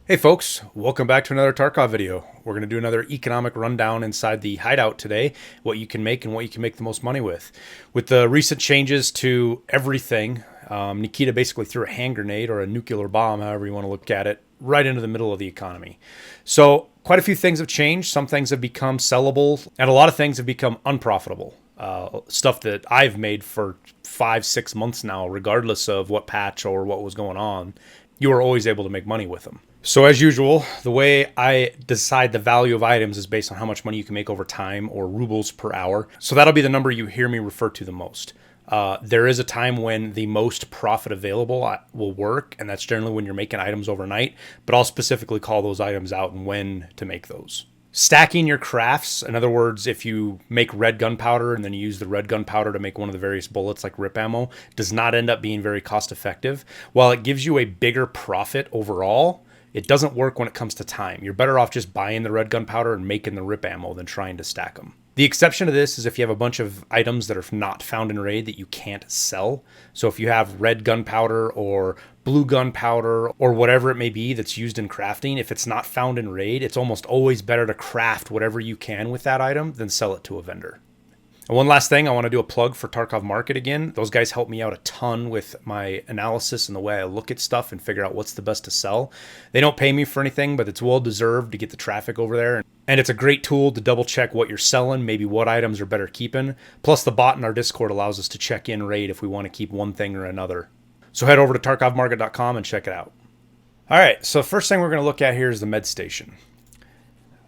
Hey folks, welcome back to another Tarkov video. We're going to do another economic rundown inside the Hideout today, what you can make and what you can make the most money with. With the recent changes to everything, Nikita basically threw a hand grenade or a nuclear bomb, however you want to look at it, right into the middle of the economy. So quite a few things have changed. Some things have become sellable and a lot of things have become unprofitable. Stuff that I've made for 5-6 months now, regardless of what patch or what was going on, you are always able to make money with them. So as usual, the way I decide the value of items is based on how much money you can make over time, or rubles per hour. So that'll be the number you hear me refer to the most. There is a time when the most profit available will work, and that's generally when you're making items overnight, but I'll specifically call those items out and when to make those. Stacking your crafts, in other words, if you make red gunpowder and then you use the red gunpowder to make one of the various bullets like rip ammo, does not end up being very cost effective. While it gives you a bigger profit overall, it doesn't work when it comes to time. You're better off just buying the red gunpowder and making the rip ammo than trying to stack them. The exception to this is if you have a bunch of items that are not found in raid that you can't sell. So if you have red gunpowder or blue gunpowder or whatever it may be that's used in crafting, if it's not found in raid, it's almost always better to craft whatever you can with that item than sell it to a vendor. And one last thing, I want to do a plug for Tarkov Market again. Those guys help me out a ton with my analysis and the way I look at stuff and figure out what's the best to sell. They don't pay me for anything, but it's well deserved to get the traffic over there. And it's a great tool to double check what you're selling, maybe what items are better keeping. Plus the bot in our Discord allows us to check in raid if we want to keep one thing or another. So head over to tarkovmarket.com and check it out. All right, so the first thing we're going to look at here is the med station.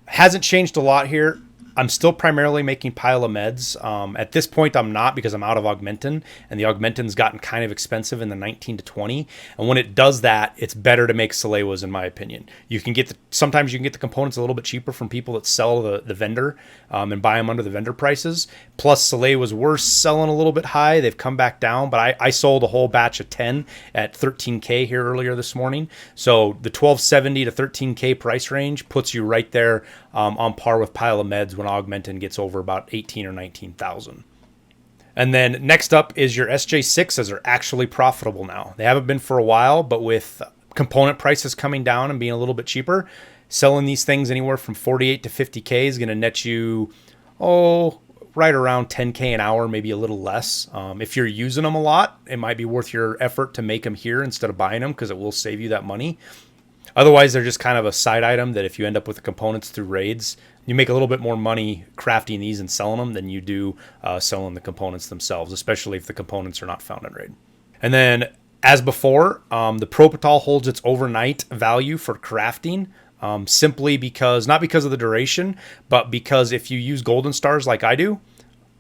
Hasn't changed a lot here. I'm still primarily making pile of meds. At this point, I'm not because I'm out of Augmentin, and the Augmentin's gotten kind of expensive in the 19 to 20. And when it does that, it's better to make Salewas, in my opinion. You can get sometimes you can get the components a little bit cheaper from people that sell the vendor and buy them under the vendor prices. Plus, Salewas were selling a little bit high. They've come back down, but I sold a whole batch of 10 at 13K here earlier this morning. So the 1270 to 13K price range puts you right there on par with pile of meds when Augmentin gets over about 18 or 19,000. And then next up is your SJ6s are actually profitable now. They haven't been for a while, but with component prices coming down and being a little bit cheaper, selling these things anywhere from 48 to 50K is going to net you, right around 10K an hour, maybe a little less. If you're using them a lot, it might be worth your effort to make them here instead of buying them because it will save you that money. Otherwise, they're just kind of a side item that if you end up with the components through raids, you make a little bit more money crafting these and selling them than you do selling the components themselves, especially if the components are not found in raid. And then, as before, the Propital holds its overnight value for crafting simply because, not because of the duration, but because if you use golden stars like I do,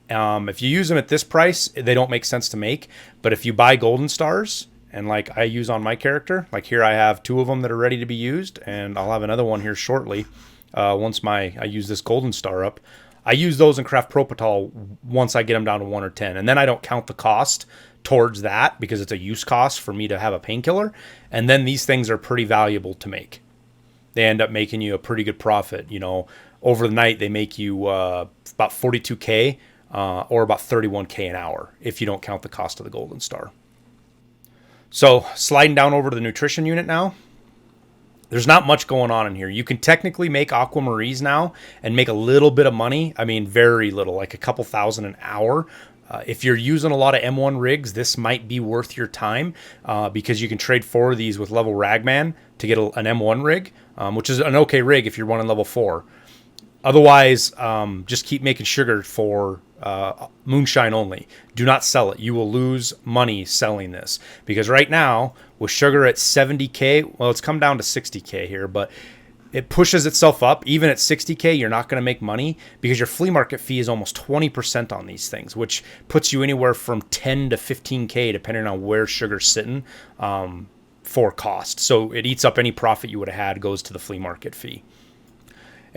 if you use them at this price, they don't make sense to make. But if you buy golden stars, and like I use on my character, like here I have 2 of them that are ready to be used, and I'll have another one here shortly. Once I use this golden star up, I use those and craft Propital once I get them down to 1 or 10, and then I don't count the cost towards that because it's a use cost for me to have a painkiller. And then these things are pretty valuable to make. They end up making you a pretty good profit. You know, over the night they make you about 42K or about 31K an hour if you don't count the cost of the golden star. So sliding down over to the nutrition unit now, there's not much going on in here. You can technically make aquamarines now and make a little bit of money. I mean, very little, like a couple thousand an hour. If you're using a lot of M1 rigs, this might be worth your time because you can trade 4 of these with level Ragman to get an M1 rig, which is an okay rig if you're running level 4. Otherwise, just keep making sugar for moonshine only. Do not sell it. You will lose money selling this because right now with sugar at 70K, well, it's come down to 60K here, but it pushes itself up. Even at 60K, you're not going to make money because your flea market fee is almost 20% on these things, which puts you anywhere from 10 to 15K depending on where sugar's sitting for cost. So it eats up any profit you would have had, goes to the flea market fee.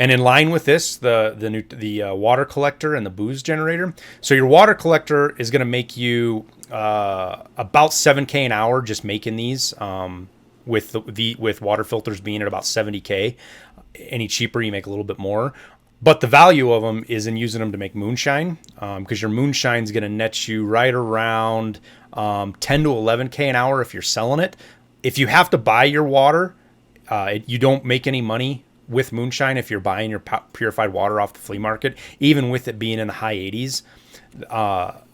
And in line with this, the water collector and the booze generator. So your water collector is going to make you about 7K an hour just making these, with water filters being at about 70K. Any cheaper, you make a little bit more. But the value of them is in using them to make moonshine, because your moonshine is going to net you right around 10 to 11K an hour if you're selling it. If you have to buy your water, You don't make any money with moonshine if you're buying your purified water off the flea market, even with it being in the high 80s.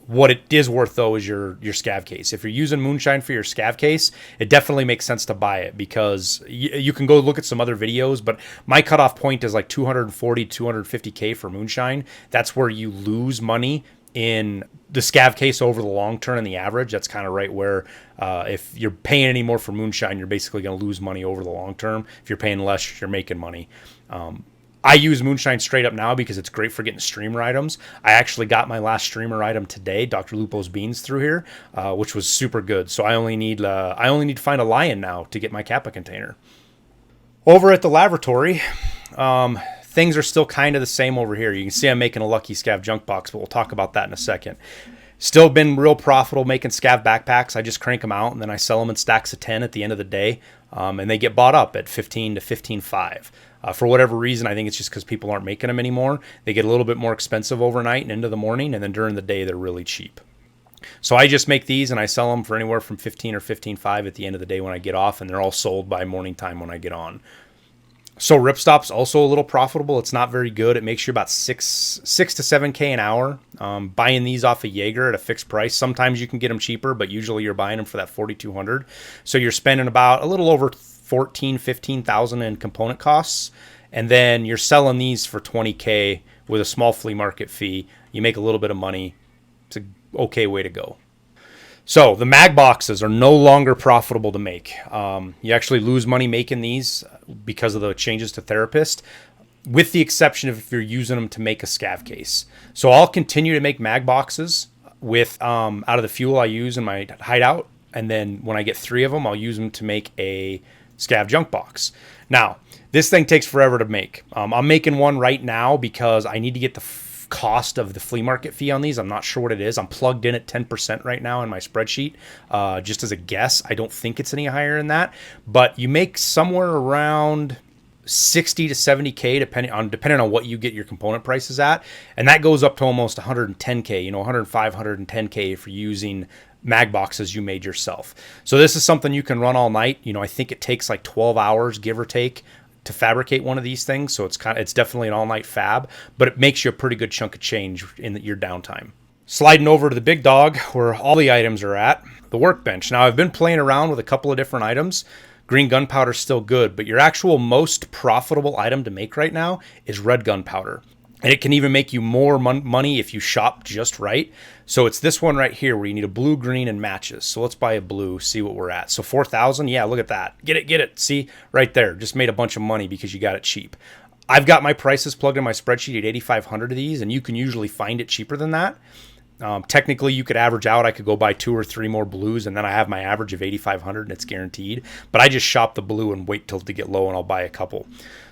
What it is worth, though, is your scav case. If you're using moonshine for your scav case, it definitely makes sense to buy it, because you can go look at some other videos, but my cutoff point is like 240, 250K for moonshine. That's where you lose money in the scav case over the long term and the average. That's kind of right where if you're paying any more for moonshine, you're basically going to lose money over the long term. If you're paying less, you're making money. I use moonshine straight up now because it's great for getting streamer items. I actually got my last streamer item today, Dr. Lupo's beans, through here, which was super good. So I only need to find a lion now to get my Kappa container. Over at the laboratory, things are still kind of the same over here. You can see I'm making a lucky scav junk box, but we'll talk about that in a second. Still been real profitable making scav backpacks. I just crank them out and then I sell them in stacks of 10 at the end of the day, and they get bought up at 15 to 15.5. For whatever reason, I think it's just because people aren't making them anymore. They get a little bit more expensive overnight and into the morning, and then during the day, they're really cheap. So I just make these and I sell them for anywhere from 15 or 15.5 at the end of the day when I get off, and they're all sold by morning time when I get on. So Ripstop's also a little profitable. It's not very good. It makes you about 6 to 7K an hour. Buying these off of Jaeger at a fixed price. Sometimes you can get them cheaper, but usually you're buying them for that 4,200. So you're spending about a little over 15,000 in component costs, and then you're selling these for 20K with a small flea market fee. You make a little bit of money. It's an okay way to go. So the mag boxes are no longer profitable to make. You actually lose money making these because of the changes to Therapist, with the exception of if you're using them to make a scav case. So I'll continue to make mag boxes with out of the fuel I use in my hideout, and then when I get 3 of them, I'll use them to make a scav junk box. Now, this thing takes forever to make. I'm making one right now because I need to get the cost of the flea market fee on these. I'm not sure what it is. I'm plugged in at 10% right now in my spreadsheet, just as a guess. I don't think it's any higher than that, but you make somewhere around 60 to 70K depending on what you get your component prices at, and that goes up to almost 110K, 105, 110K if you're using mag boxes you made yourself. So this is something you can run all night. I think it takes like 12 hours, give or take, to fabricate one of these things. So it's definitely an all-night fab, but it makes you a pretty good chunk of change in your downtime. Sliding over to the big dog where all the items are at, the workbench. Now I've been playing around with a couple of different items. Green gunpowder is still good, but your actual most profitable item to make right now is red gunpowder. And it can even make you more money if you shop just right. So it's this one right here where you need a blue, green, and matches. So let's buy a blue, see what we're at. So 4,000, yeah, look at that. Get it. See, right there. Just made a bunch of money because you got it cheap. I've got my prices plugged in my spreadsheet at 8,500 of these, and you can usually find it cheaper than that. Technically, you could average out. I could go buy 2 or 3 more blues, and then I have my average of 8,500, and it's guaranteed. But I just shop the blue and wait till to get low, and I'll buy a couple.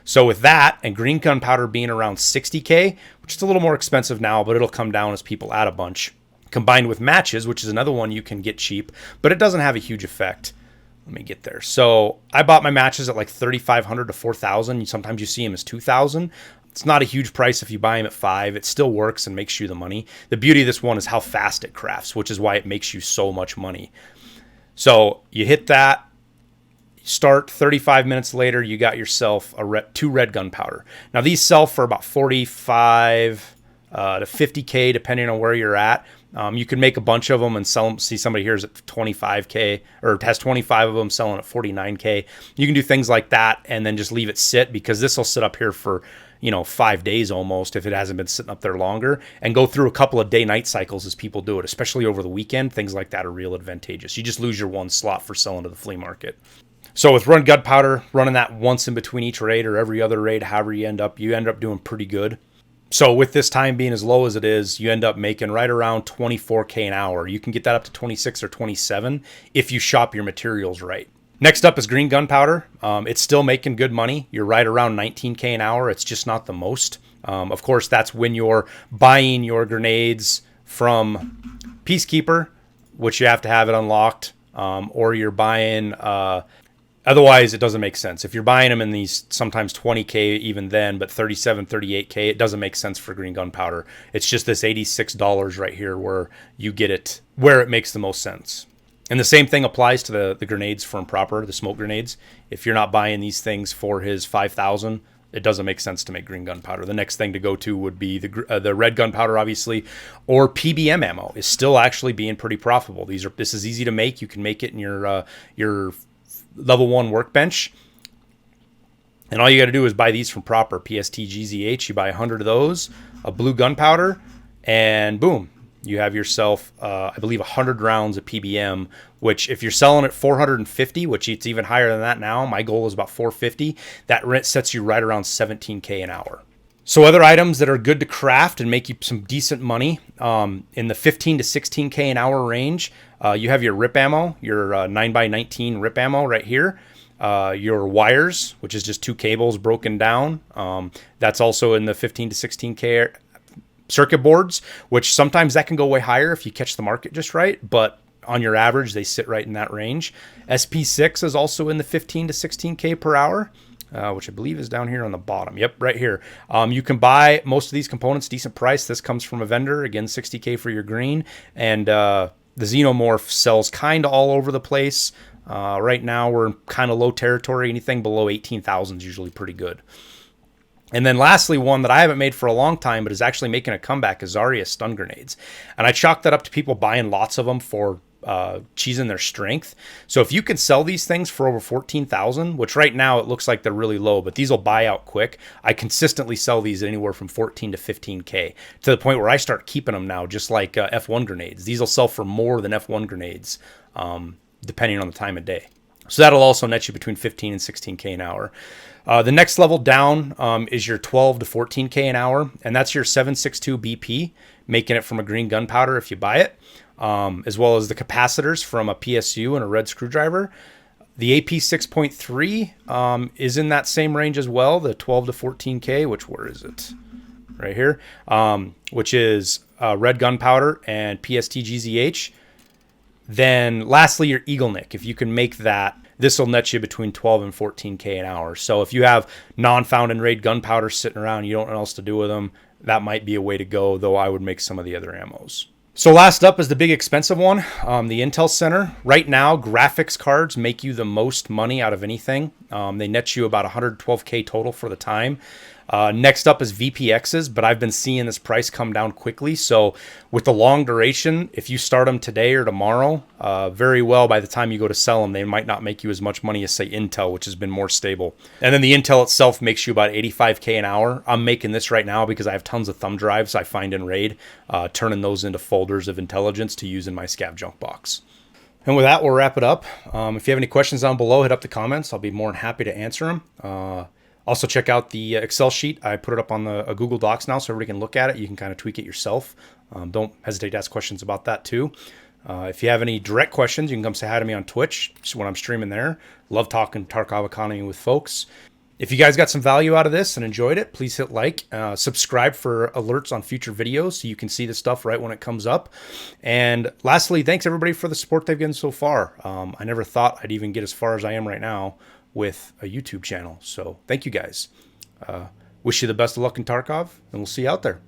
So with that, and green gunpowder being around 60K, which is a little more expensive now, but it'll come down as people add a bunch, combined with matches, which is another one you can get cheap, but it doesn't have a huge effect. Let me get there. So I bought my matches at like 3,500 to 4,000. Sometimes you see them as 2,000. It's not a huge price if you buy them at 5. It still works and makes you the money. The beauty of this one is how fast it crafts, which is why it makes you so much money. So you hit that, start 35 minutes later, you got yourself 2 red gunpowder. Now these sell for about 45 to 50K depending on where you're at. You can make a bunch of them and sell them. See, somebody here is at 25K, or has 25 of them selling at 49K. You can do things like that and then just leave it sit, because this will sit up here for 5 days almost if it hasn't been sitting up there longer, and go through a couple of day-night cycles as people do it, especially over the weekend. Things like that are real advantageous. You just lose your one slot for selling to the flea market. So with run gunpowder, running that once in between each raid or every other raid, however you end up doing pretty good. So with this time being as low as it is, you end up making right around 24K an hour. You can get that up to 26 or 27 if you shop your materials right. Next up is green gunpowder. It's still making good money. You're right around 19K an hour. It's just not the most. Of course, that's when you're buying your grenades from Peacekeeper, which you have to have it unlocked, or you're buying... Otherwise, it doesn't make sense. If you're buying them in these sometimes 20K even then, but 37, 38K, it doesn't make sense for green gunpowder. It's just this $86 right here where you get it, where it makes the most sense. And the same thing applies to the grenades from Proper, the smoke grenades. If you're not buying these things for his 5,000, it doesn't make sense to make green gunpowder. The next thing to go to would be the red gunpowder, obviously, or PBM ammo is still actually being pretty profitable. This is easy to make. You can make it in your level 1 workbench. And all you got to do is buy these from Proper, PSTGZH. You buy 100 of those, a blue gunpowder, and boom. You have yourself, I believe, 100 rounds of PBM, which if you're selling at 450, which it's even higher than that now, my goal is about 450, that rent sets you right around 17K an hour. So other items that are good to craft and make you some decent money, in the 15 to 16K an hour range, you have your rip ammo, your 9x19 rip ammo right here. Your wires, which is just 2 cables broken down. That's also in the 15 to 16K. Circuit boards, which sometimes that can go way higher if you catch the market just right, but on your average, they sit right in that range. SP6 is also in the 15 to 16K per hour, which I believe is down here on the bottom. Yep, right here. You can buy most of these components, decent price. This comes from a vendor, again, 60K for your green. And the Xenomorph sells kind of all over the place. Right now, we're in kind of low territory. Anything below 18,000 is usually pretty good. And then lastly, one that I haven't made for a long time, but is actually making a comeback, is Zarya stun grenades. And I chalk that up to people buying lots of them for cheesing their strength. So if you can sell these things for over 14,000, which right now it looks like they're really low, but these will buy out quick. I consistently sell these anywhere from 14 to 15K to the point where I start keeping them now, just like F1 grenades. These will sell for more than F1 grenades, depending on the time of day. So that'll also net you between 15 and 16K an hour. The next level down is your 12 to 14K an hour, and that's your 7.62 BP, making it from a green gunpowder if you buy it, as well as the capacitors from a PSU and a red screwdriver. The AP 6.3 is in that same range as well, the 12 to 14K, which, where is it? Right here, which is red gunpowder and PSTGZH. Then lastly, your Eagle Nick. If you can make that, this will net you between 12 and 14K an hour. So if you have non-found and raid gunpowder sitting around, you don't know what else to do with them, that might be a way to go, though I would make some of the other ammos. So last up is the big expensive one, the Intel Center. Right now, graphics cards make you the most money out of anything. They net you about 112K total for the time. Next up is VPXs, but I've been seeing this price come down quickly. So with the long duration, if you start them today or tomorrow, very well, by the time you go to sell them, they might not make you as much money as, say, Intel, which has been more stable. And then the Intel itself makes you about 85K an hour. I'm making this right now because I have tons of thumb drives I find in RAID, turning those into folders of intelligence to use in my scav junk box. And with that, we'll wrap it up. If you have any questions down below, hit up the comments. I'll be more than happy to answer them. Also, check out the Excel sheet. I put it up on the Google Docs now so everybody can look at it. You can kind of tweak it yourself. Don't hesitate to ask questions about that too. If you have any direct questions, you can come say hi to me on Twitch when I'm streaming there. Love talking Tarkov economy with folks. If you guys got some value out of this and enjoyed it, please hit like, subscribe for alerts on future videos so you can see the stuff right when it comes up. And lastly, thanks everybody for the support they've given so far. I never thought I'd even get as far as I am right now with a YouTube channel. So thank you guys. Wish you the best of luck in Tarkov, and we'll see you out there.